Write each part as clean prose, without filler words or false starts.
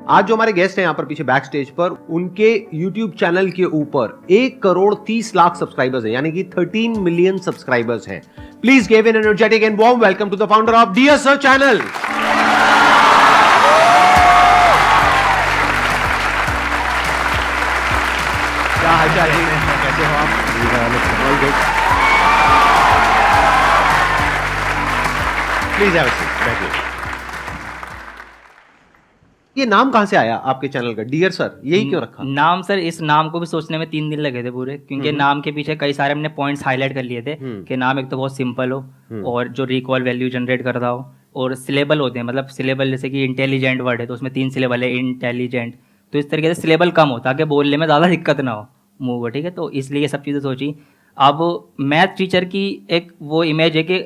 आज जो हमारे गेस्ट हैं यहाँ पर पीछे बैक स्टेज पर, उनके YouTube चैनल के ऊपर 1,30,00,000 सब्सक्राइबर्स हैं, यानी कि 13 मिलियन सब्सक्राइबर्स हैं। Please give an energetic and warm welcome to the founder of dear sir channel. क्या हालचाल है, कैसे हो आप? प्लीज हैव अ सीट, बैठिए। ये नाम कहां से आया आपके चैनल का, डियर सर, यही क्यों रखा? नाम सर, इस नाम को भी सोचने में 3 दिन लगे थे पूरे, क्योंकि नाम के पीछे कई सारे हमने पॉइंट्स हाईलाइट कर लिए थे कि नाम एक तो बहुत सिंपल हो और जो रिकॉल वैल्यू जनरेट करता हो, और सिलेबल होते हैं, मतलब सिलेबल जैसे कि इंटेलिजेंट वर्ड है तो उसमें 3 सिलेबल है, इंटेलिजेंट, तो इस तरीके से सिलेबल कम हो ताकि बोलने में ज़्यादा दिक्कत ना हो मूव, ठीक है। तो इसलिए ये सब चीज़ें सोची। अब मैथ टीचर की एक वो इमेज है कि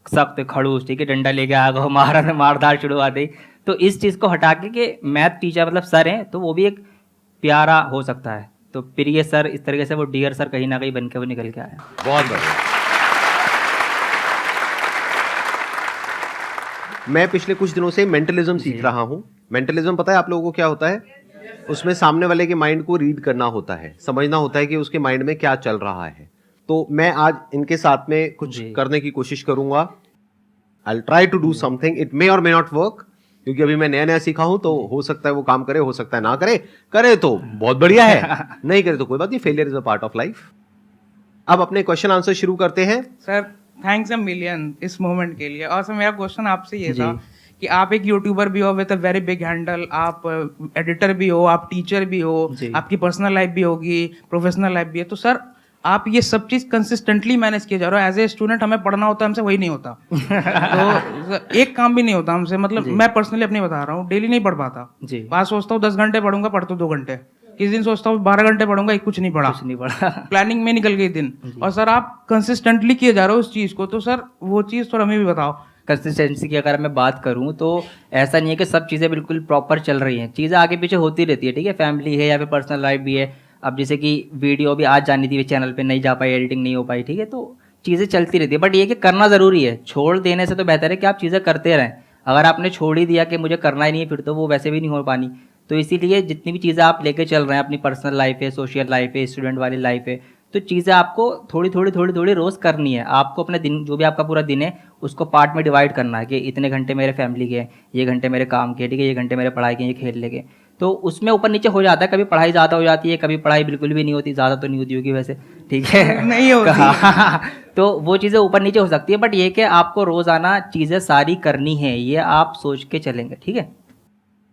सख्त खड़ूस, ठीक है, डंडा लेके आ गो, मारधार शुरू आ गई। तो इस चीज़ को हटा के मैथ टीचर मतलब सर हैं तो वो भी एक प्यारा हो सकता है, तो प्रिय सर, इस तरीके से वो डियर सर कहीं ना कहीं बन के वो निकल के आया। बहुत बढ़िया। मैं पिछले कुछ दिनों से मेंटलिज्म सीख रहा हूं। मेंटलिज्म पता है आप लोगों को क्या होता है? उसमें सामने वाले के माइंड को रीड करना होता है, समझना होता है कि उसके माइंड में क्या चल रहा है। तो मैं आज इनके साथ में कुछ करने की कोशिश करूंगा। I will try to do something, it may or may not work, क्योंकि अभी मैं नया नया सीखा हूं, तो हो सकता है वो काम करे, हो सकता है ना करे। करे तो बहुत बढ़िया है, नहीं करे तो कोई बात नहीं, failure is a part of life. अब अपने क्वेश्चन आंसर शुरू करते हैं। सर थैंक्स अ मिलियन इस मोमेंट के लिए। और सर मेरा क्वेश्चन आपसे ये था कि आप एक यूट्यूबर भी हो with a very big handle, आप एडिटर भी हो, आप टीचर भी हो, आपकी पर्सनल लाइफ भी होगी, प्रोफेशनल लाइफ भी है, तो सर आप ये सब चीज कंसिस्टेंटली मैनेज किया जा रहा है। एज ए स्टूडेंट हमें पढ़ना होता है, हमसे वही नहीं होता। तो एक काम भी नहीं होता हमसे, मतलब मैं पर्सनली अपनी बता रहा हूँ, डेली नहीं पढ़ पाता। बात सोचता हूँ 10 घंटे पढ़ूंगा, पढ़ता 2 घंटे। किस दिन सोचता हूँ 12 घंटे पढ़ूंगा, कुछ नहीं पढ़ा। प्लानिंग में निकल गई दिन। और सर आप कंसिस्टेंटली किए जा रहे हो उस चीज को, तो सर वो चीज थोड़ा हमें भी बताओ। कंसिस्टेंसी की अगर मैं बात करूं तो ऐसा नहीं है कि सब चीज़ें बिल्कुल प्रॉपर चल रही हैं, चीज़ें आगे पीछे होती रहती है, ठीक है, फैमिली है या फिर पर्सनल लाइफ भी है। अब जैसे कि वीडियो भी आज जानी थी चैनल पे, नहीं जा पाई, एडिटिंग नहीं हो पाई, ठीक है, तो चीज़ें चलती रहती है। बट ये कि करना ज़रूरी है, छोड़ देने से तो बेहतर है कि आप चीज़ें करते रहें। अगर आपने छोड़ ही दिया कि मुझे करना ही नहीं है, फिर तो वो वैसे भी नहीं हो पानी। तो इसीलिए जितनी भी चीज़ें आप लेके चल रहे हैं, अपनी पर्सनल लाइफ है, सोशल लाइफ है, स्टूडेंट वाली लाइफ है, तो चीज़ें आपको थोड़ी थोड़ी रोज़ करनी है। आपको अपने दिन, जो भी आपका पूरा दिन है, उसको पार्ट में डिवाइड करना है कि इतने घंटे मेरे फैमिली के, ये घंटे मेरे काम के, ठीक है, ये घंटे मेरे पढ़ाई के, ये खेलने के। तो उसमें ऊपर नीचे हो जाता है, कभी पढ़ाई ज़्यादा हो जाती है, कभी पढ़ाई बिल्कुल भी नहीं होती, ज़्यादा तो नहीं होती होगी वैसे, ठीक है, नहीं होती। तो वो चीज़ें ऊपर नीचे हो सकती है, बट ये कि आपको रोज़ाना चीज़ें सारी करनी है, ये आप सोच के चलेंगे, ठीक है।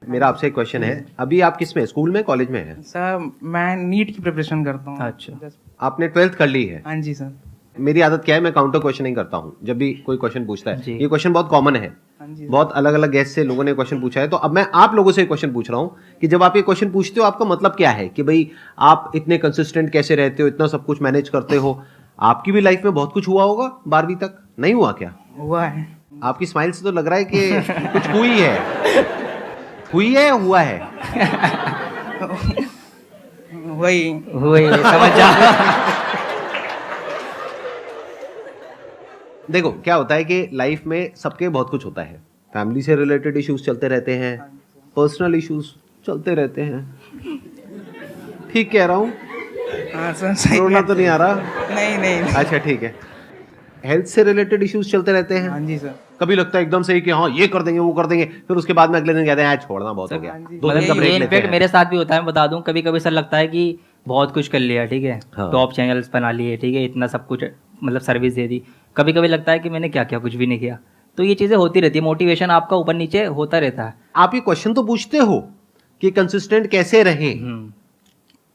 मेरा आपसे एक क्वेश्चन है, अभी आप किस में, स्कूल में, कॉलेज में है? सर मैं नीट की प्रिपरेशन करता हूँ। अच्छा, आपने 12th कर ली है? हाँ जी सर। मेरी आदत क्या है, मैं काउंटर क्वेश्चनिंग करता हूँ जब भी कोई क्वेश्चन पूछता है। ये क्वेश्चन बहुत कॉमन है, बहुत अलग अलग गेस्ट से लोगों ने क्वेश्चन पूछा है। तो अब मैं आप लोगों से क्वेश्चन पूछ रहा हूँ कि जब आप ये क्वेश्चन पूछते हो, आपका मतलब क्या है कि भाई आप इतने कंसिस्टेंट कैसे रहते हो, इतना सब कुछ मैनेज करते हो? आपकी भी लाइफ में बहुत कुछ हुआ होगा 12वीं तक, नहीं हुआ क्या? हुआ है। आपकी स्माइल से तो लग रहा है कि कुछ हुई है। हुई है या हुआ है? वही समझ जा। देखो क्या होता है कि लाइफ में सबके बहुत कुछ होता है, फैमिली से रिलेटेड इश्यूज चलते रहते हैं, पर्सनल इश्यूज चलते रहते हैं। ठीक कह रहा हूँ? हाँ सर, सही। रोना तो नहीं आ रहा? नहीं। अच्छा ठीक है। हेल्थ से रिलेटेड इश्यूज चलते रहते हैं। हाँ जी सर। कभी लगता है एकदम सही कि हाँ ये कर देंगे, वो कर देंगे, फिर उसके बाद में अगले दिन कहते हैं छोड़ना बहुत हो गया, 2 दिन का ब्रेक लेते हैं। मेरे साथ भी होता है, मैं बता दूं, कभी कभी सर लगता है कि बहुत कुछ कर लिया, ठीक है, टॉप चैनल्स बना लिए, ठीक है, इतना सब कुछ मतलब सर्विस दे दी। कभी कभी लगता है कि मैंने क्या किया, कुछ भी नहीं किया। तो ये चीज़ें होती रहती है, मोटिवेशन आपका ऊपर नीचे होता रहता है। आप ये क्वेश्चन तो पूछते हो कि कंसिस्टेंट कैसे रहें।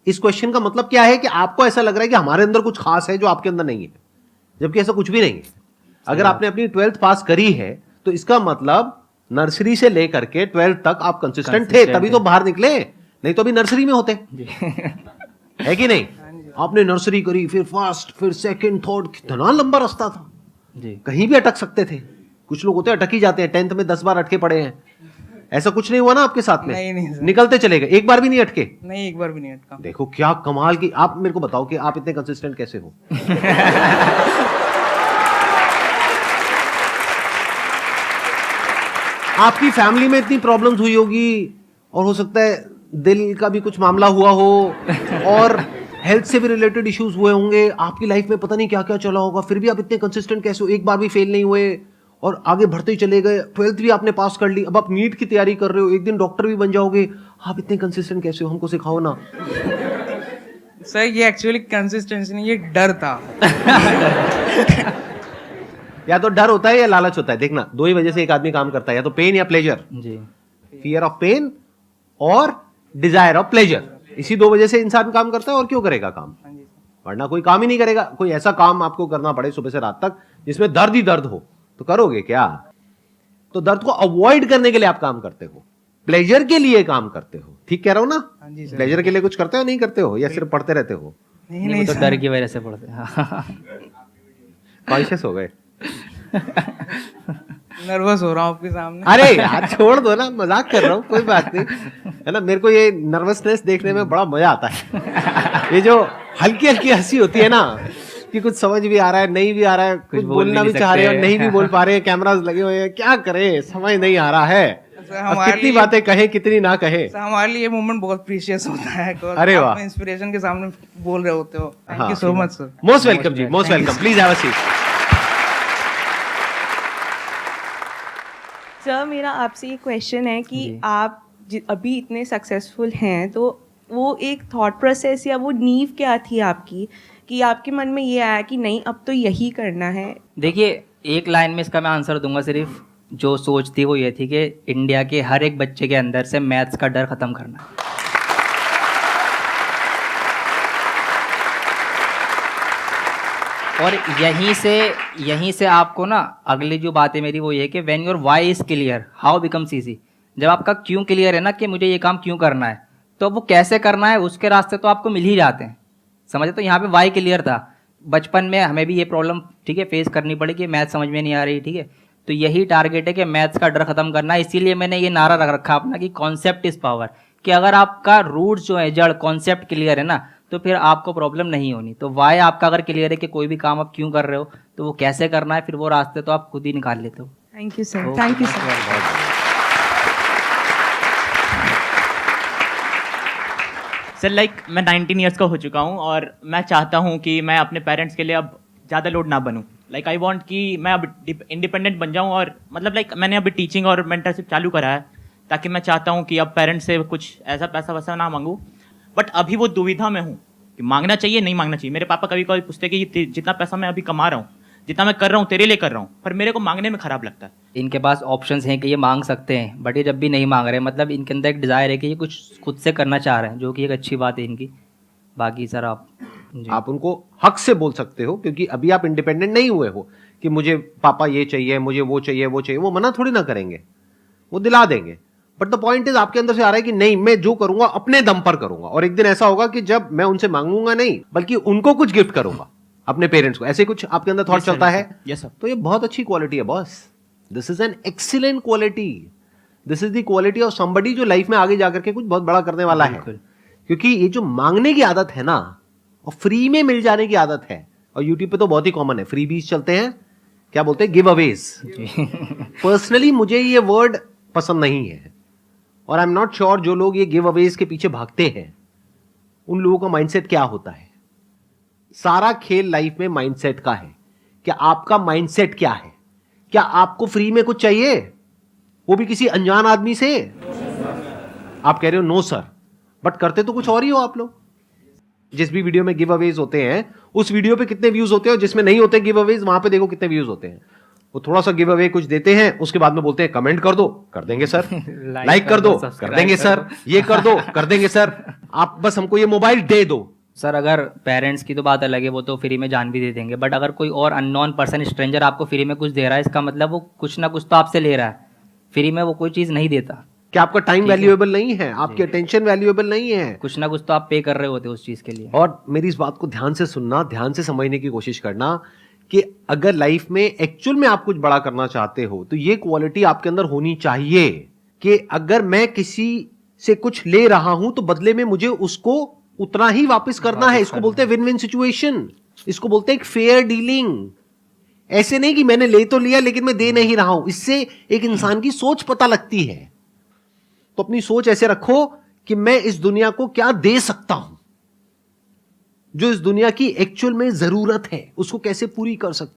इस क्वेश्चन का मतलब क्या है कि आपको ऐसा लग रहा है कि हमारे अंदर कुछ खास है जो आपके अंदर नहीं है, जबकि ऐसा कुछ भी नहीं है। अगर आपने अपनी 12th पास करी है तो इसका मतलब नर्सरी से लेकर के 12th तक आप कंसिस्टेंट थे, तभी तो बाहर निकले, नहीं तो अभी नर्सरी में होते। है कि नहीं? आपने नर्सरी करी, फिर फर्स्ट, फिर सेकंड, थर्ड, कितना लंबा रास्ता था जी। कहीं भी अटक सकते थे। कुछ लोग होते हैं अटक ही जाते हैं, 10th में 10 बार अटके पड़े हैं। ऐसा कुछ नहीं हुआ ना आपके साथ में? नहीं निकलते चले गए, एक बार भी नहीं अटके? नहीं, एक बार भी नहीं अटका। देखो क्या कमाल की। आप मेरे को बताओ कि आप इतने कंसिस्टेंट कैसे हो? आपकी फैमिली में इतनी प्रॉब्लम्स हुई होगी और हो सकता है दिल का भी कुछ मामला हुआ हो और हेल्थ से भी रिलेटेड इश्यूज हुए होंगे, आपकी लाइफ में पता नहीं क्या क्या चला होगा, फिर भी आप इतने कंसिस्टेंट कैसे हो, एक बार भी फेल नहीं हुए और आगे बढ़ते ही चले गए, 12th भी आपने पास कर ली, अब आप नीट की तैयारी कर रहे हो, एक दिन डॉक्टर भी बन जाओगे, आप इतने कंसिस्टेंट कैसे हो, हमको सिखाओ ना। सर ये एक्चुअली कंसिस्टेंसी नहीं, ये डर था। या तो डर होता है या लालच होता है, देखना दो ही वजह से एक आदमी काम करता है, या तो पेन या प्लेजर, जी, फियर ऑफ पेन और डिजायर ऑफ प्लेजर, इसी दो वजह से इंसान काम करता है और क्यों करेगा काम, वरना कोई काम ही नहीं करेगा। कोई ऐसा काम आपको करना पड़े सुबह से रात तक जिसमें दर्द ही दर्द हो तो करोगे क्या? तो दर्द को अवॉइड करने के लिए आप काम करते हो, प्लेजर के लिए काम करते हो, ठीक कह रहा हूं ना? प्लेजर के लिए कुछ करते हो नहीं करते हो, या सिर्फ पढ़ते रहते हो? नहीं तो डर की वजह से पढ़ते हैं। कॉन्शियस हो गए? नर्वस हो रहा हूँ आपके सामने। अरे यार छोड़ दो ना, मजाक कर रहा हूँ, कोई बात नहीं है ना। मेरे को ये नर्वसनेस देखने में बड़ा मजा आता है, ये जो हल्की हल्की हंसी होती है ना, कि कुछ समझ भी आ रहा है नहीं भी आ रहा है, कुछ बोलना भी चाह रहे हैं और नहीं भी बोल पा रहे हैं, कैमरास लगे हुए हैं, क्या करें समझ नहीं आ रहा है, अब कितनी बातें कहे कितनी ना कहे। हमारे लिए ये मोमेंट बहुत प्रीशियस होता है। अरे वाह, इंस्पिरेशन के सामने बोल रहे होते हो। Thank you so much sir. Most welcome जी, most welcome, please have a seat. Sir मेरा आपसे ये क्वेश्चन है कि आप अभी इतने सक्सेसफुल हैं, तो वो एक थॉट प्रोसेस या वो नींव क्या थी आपकी कि आपके मन में ये आया कि नहीं अब तो यही करना है? देखिए, एक लाइन में इसका मैं आंसर दूंगा, सिर्फ जो सोच थी वो ये थी कि इंडिया के हर एक बच्चे के अंदर से मैथ्स का डर खत्म करना। और यहीं से आपको ना अगली जो बात है मेरी वो ये है कि when your why is clear how becomes easy. जब आपका क्यों क्लियर है ना कि मुझे ये काम क्यों करना है, तो वो कैसे करना है उसके रास्ते तो आपको मिल ही जाते हैं, समझे? तो यहाँ पे वाई क्लियर था। बचपन में हमें भी ये प्रॉब्लम ठीक है फेस करनी पड़ी कि मैथ समझ में नहीं आ रही, ठीक है, तो यही टारगेट है कि मैथ्स का डर खत्म करना है। इसीलिए मैंने ये नारा रख रखा अपना कि कॉन्सेप्ट इज पावर, कि अगर आपका रूट जो है जड़ कॉन्सेप्ट क्लियर है ना तो फिर आपको प्रॉब्लम नहीं होनी। तो वाई आपका अगर क्लियर है कि कोई भी काम आप क्यों कर रहे हो तो वो कैसे करना है, फिर वो रास्ते तो आप खुद ही निकाल लेते हो। Thank you sir, thank you sir. Sir मैं 19 ईयर्स का हो चुका हूँ और मैं चाहता हूँ कि मैं अपने पेरेंट्स के लिए अब ज़्यादा लोड ना बनूँ। आई वांट कि मैं अब इंडिपेंडेंट बन जाऊँ और मैंने अभी टीचिंग और मेंटरशिप चालू करा है, ताकि मैं चाहता हूँ कि अब पेरेंट्स से कुछ ऐसा पैसा वैसा ना मांगूँ। बट अभी वो दुविधा में हूँ कि मांगना चाहिए नहीं मांगना चाहिए। मेरे पापा कभी कभी पूछते कि जितना पैसा मैं अभी कमा रहा हूँ, जितना मैं कर रहा हूँ तेरे लिए कर रहा हूँ, पर मेरे को मांगने में खराब लगता है। इनके पास ऑप्शंस हैं कि ये मांग सकते हैं, बट ये जब भी नहीं मांग रहे, मतलब इनके अंदर एक डिज़ायर है कि ये कुछ खुद से करना चाह रहे हैं, जो कि एक अच्छी बात है इनकी। बाकी सर आप उनको हक से बोल सकते हो, क्योंकि अभी आप इंडिपेंडेंट नहीं हुए हो कि मुझे पापा ये चाहिए, मुझे वो चाहिए, वो चाहिए। वो मना थोड़ी ना करेंगे, वो दिला देंगे। बट द पॉइंट इज आपके अंदर से आ रहा है कि नहीं, मैं जो करूंगा अपने दम पर करूंगा, और एक दिन ऐसा होगा कि जब मैं उनसे मांगूंगा नहीं बल्कि उनको कुछ गिफ्ट करूंगा, अपने पेरेंट्स को। ऐसे कुछ आपके अंदर थॉट चलता है? Yes sir. तो ये बहुत अच्छी क्वालिटी है boss, this is an excellent quality, this is the quality of somebody जो लाइफ में आगे जाकर के कुछ बहुत बड़ा करने वाला है। क्योंकि ये जो मांगने की आदत है ना, और फ्री में मिल जाने की आदत है, और यूट्यूब पे तो बहुत ही कॉमन है, फ्री बीज चलते हैं, क्या बोलते हैं, गिव अवेज। पर्सनली मुझे ये वर्ड पसंद नहीं है, और आई एम नॉट श्योर जो लोग ये गिव अवेज के पीछे भागते हैं उन लोगों का माइंडसेट क्या होता है। सारा खेल लाइफ में माइंडसेट का है। क्या आपका माइंडसेट क्या है? क्या आपको फ्री में कुछ चाहिए, वो भी किसी अनजान आदमी से? आप कह रहे हो नो सर, बट करते तो कुछ और ही हो आप लोग। जिस भी वीडियो में गिव अवेज होते हैं उस वीडियो पे कितने व्यूज होते हैं, और जिसमें नहीं होते गिव अवेज वहां पे देखो कितने व्यूज होते हैं। वो थोड़ा सा गिव अवे कुछ देते हैं, उसके बाद में बोलते हैं कमेंट कर दो, कर देंगे सर, लाइक कर दो, कर देंगे सर, ये कर दो, कर देंगे सर, आप बस हमको ये मोबाइल दे दो। सर अगर पेरेंट्स की तो बात अलग है, वो तो फ्री में जान भी दे देंगे, बट अगर कोई और अननोन पर्सन, स्ट्रेंजर आपको फ्री में कुछ दे रहा है, इसका मतलब वो कुछ ना कुछ तो आपसे ले रहा है। फ्री में वो कोई चीज़ नहीं देता। क्या आपका टाइम वैल्यूएबल नहीं है? आपकी अटेंशन वैल्यूएबल नहीं है? कुछ ना कुछ तो आप पे कर रहे होते उस चीज़ के लिए। और मेरी इस बात को ध्यान से सुनना, ध्यान से समझने की कोशिश करना कि अगर लाइफ में एक्चुअल में आप कुछ बड़ा करना चाहते हो तो ये क्वालिटी आपके अंदर होनी चाहिए कि अगर मैं किसी से कुछ ले रहा हूं तो बदले में मुझे उसको उतना ही वापस करना है। इसको बोलते हैं विन विन सिचुएशन, इसको बोलते हैं एक फेयर डीलिंग। ऐसे नहीं कि मैंने ले तो लिया लेकिन मैं दे नहीं रहा हूं। इससे एक इंसान की सोच पता लगती है। तो अपनी सोच ऐसे रखो कि मैं इस दुनिया को क्या दे सकता हूं, जो इस दुनिया की एक्चुअल में जरूरत है उसको कैसे पूरी कर सकता हूं।